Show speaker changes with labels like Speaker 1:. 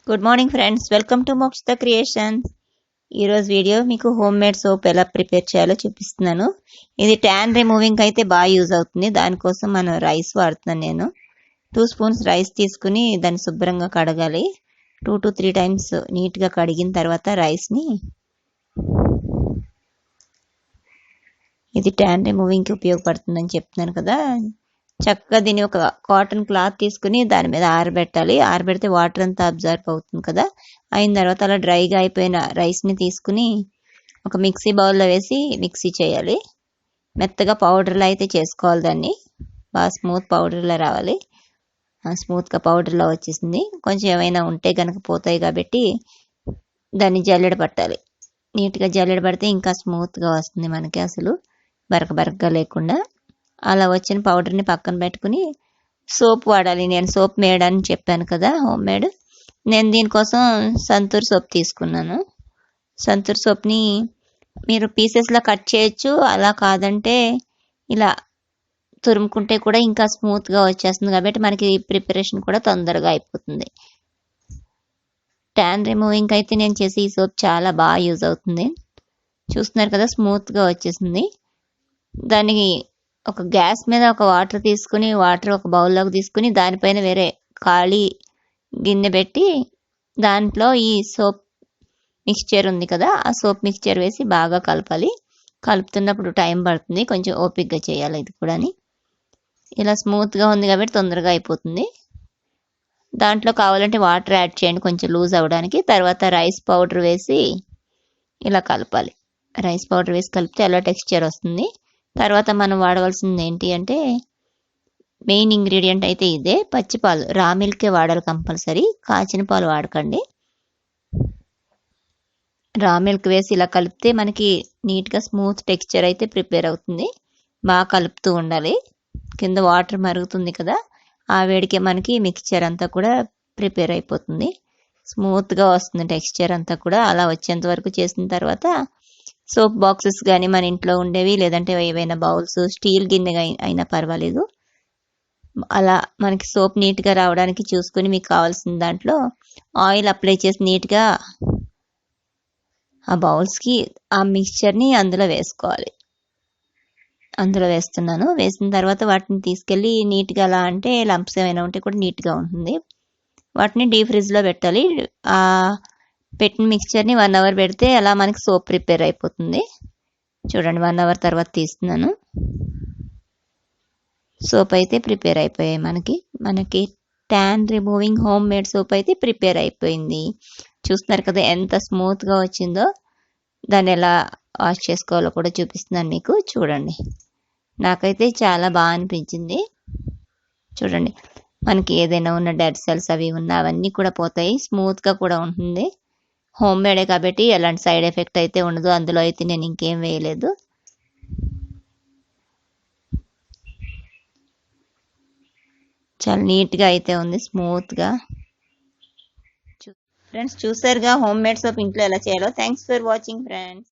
Speaker 1: Good morning friends, welcome to Mokshita creations. ఈరోజు video మీకు home made soap ఎలా prepare చేయాలో చూపిస్తున్నాను. ఇది ట్యాన్ రిమూవింగ్ అయితే బాగా యూజ్ అవుతుంది. దానికోసం మనం రైస్ వాడుతున్నాను. నేను 2 స్పూన్స్ రైస్ తీసుకుని దాన్ని శుభ్రంగా కడగాలి. 2 to 3 టైమ్స్ నీట్గా కడిగిన తర్వాత రైస్ని, ఇది ట్యాన్ రిమూవింగ్కి ఉపయోగపడుతుందని చెప్తున్నాను కదా. చక్కగా దీన్ని ఒక కాటన్ క్లాత్ తీసుకుని దాని మీద ఆరబెట్టాలి. ఆరబెడితే వాటర్ అంతా అబ్జర్వ్ అవుతుంది కదా. అయిన తర్వాత అలా డ్రైగా అయిపోయిన రైస్ని తీసుకుని ఒక మిక్సీ బౌల్లో వేసి మిక్సీ చేయాలి. మెత్తగా పౌడర్లా అయితే చేసుకోవాలి. దాన్ని బాగా స్మూత్ పౌడర్లా రావాలి. స్మూత్గా పౌడర్లా వచ్చేసింది. కొంచెం ఏమైనా ఉంటే కనుక పోతాయి కాబట్టి దాన్ని జల్లెడ పట్టాలి. నీట్గా జల్లెడ పడితే ఇంకా స్మూత్గా వస్తుంది మనకి, అసలు బరకగా లేకుండా. అలా వచ్చిన పౌడర్ని పక్కన పెట్టుకుని సోప్ వాడాలి. నేను సోప్ మేడ్ అని చెప్పాను కదా, హోమ్ మేడ్. నేను దీనికోసం సంతూర్ సోప్ తీసుకున్నాను. సంతూర్ సోప్ని మీరు పీసెస్లో కట్ చేయొచ్చు, అలా కాదంటే ఇలా తురుముకుంటే కూడా ఇంకా స్మూత్గా వచ్చేస్తుంది. కాబట్టి మనకి ప్రిపరేషన్ కూడా తొందరగా అయిపోతుంది. ట్యాన్ రిమూవింగ్ అయితే నేను చేసి ఈ సోప్ చాలా బాగా యూజ్ అవుతుంది. చూస్తున్నారు కదా, స్మూత్గా వచ్చేసింది. దానికి ఒక గ్యాస్ మీద ఒక వాటర్ తీసుకుని, వాటర్ ఒక బౌల్లోకి తీసుకుని దానిపైన వేరే ఖాళీ గిన్నె పెట్టి దాంట్లో ఈ సోప్ మిక్స్చర్ ఉంది కదా, ఆ సోప్ మిక్స్చర్ వేసి బాగా కలపాలి. కలుపుతున్నప్పుడు టైం పడుతుంది, కొంచెం ఓపిక్గా చేయాలి ఇది కూడా. ఇలా స్మూత్గా ఉంది కాబట్టి తొందరగా అయిపోతుంది. దాంట్లో కావాలంటే వాటర్ యాడ్ చేయండి కొంచెం లూజ్ అవ్వడానికి. తర్వాత రైస్ పౌడర్ వేసి ఇలా కలపాలి. రైస్ పౌడర్ వేసి కలిపితే అలా టెక్స్చర్ వస్తుంది. తర్వాత మనం వాడవలసింది ఏంటి అంటే, మెయిన్ ఇంగ్రీడియంట్ అయితే ఇదే, పచ్చిపాలు. రా మిల్కే వాడాలి కంపల్సరీ, కాచిన పాలు వాడకండి. రా మిల్క్ వేసి ఇలా కలిపితే మనకి నీట్గా స్మూత్ టెక్స్చర్ అయితే ప్రిపేర్ అవుతుంది. బాగా కలుపుతూ ఉండాలి. కింద వాటర్ మరుగుతుంది కదా, ఆ వేడికే మనకి మిక్స్చర్ అంతా కూడా ప్రిపేర్ అయిపోతుంది. స్మూత్గా వస్తుంది టెక్స్చర్ అంతా కూడా. అలా వచ్చేంత వరకు చేసిన తర్వాత సోప్ బాక్సెస్ కానీ మన ఇంట్లో ఉండేవి, లేదంటే ఏవైనా బౌల్స్, స్టీల్ గిన్నె అయినా పర్వాలేదు. అలా మనకి సోప్ నీట్గా రావడానికి చూసుకుని మీకు కావాల్సిన దాంట్లో ఆయిల్ అప్లై చేసి నీట్గా ఆ బౌల్స్కి ఆ మిక్స్చర్ని అందులో వేసుకోవాలి. అందులో వేస్తున్నాను. వేసిన తర్వాత వాటిని తీసుకెళ్ళి నీట్గా, అలా అంటే లంప్స్ ఏమైనా ఉంటే కూడా నీట్గా ఉంటుంది. వాటిని డీప్ ఫ్రిడ్జ్లో పెట్టాలి. ఆ పెట్టిన మిక్స్చర్ని 1 అవర్ పెడితే అలా మనకి సోప్ ప్రిపేర్ అయిపోతుంది. చూడండి, 1 అవర్ తర్వాత తీస్తున్నాను. సోప్ అయితే ప్రిపేర్ అయిపోయాయి. మనకి tan removing home made soap అయితే ప్రిపేర్ అయిపోయింది. చూస్తున్నారు కదా ఎంత స్మూత్గా వచ్చిందో. దాన్ని ఎలా వాష్ చేసుకోవాలో కూడా చూపిస్తున్నాను మీకు, చూడండి. నాకైతే చాలా బాగా అనిపించింది. చూడండి, మనకి ఏదైనా ఉన్న డెడ్ సెల్స్ అవి ఉన్నా అవన్నీ కూడా పోతాయి. స్మూత్గా కూడా ఉంటుంది. హోమ్ మేడే కాబట్టి ఎలాంటి సైడ్ ఎఫెక్ట్ అయితే ఉండదు. అందులో అయితే నేను ఇంకేం వేయలేదు. చాలా నీట్గా అయితే ఉంది, స్మూత్గా. ఫ్రెండ్స్ చూసారుగా హోమ్ మేడ్ సోప్ ఇంట్లో ఎలా చేయాలో. Thanks for watching friends.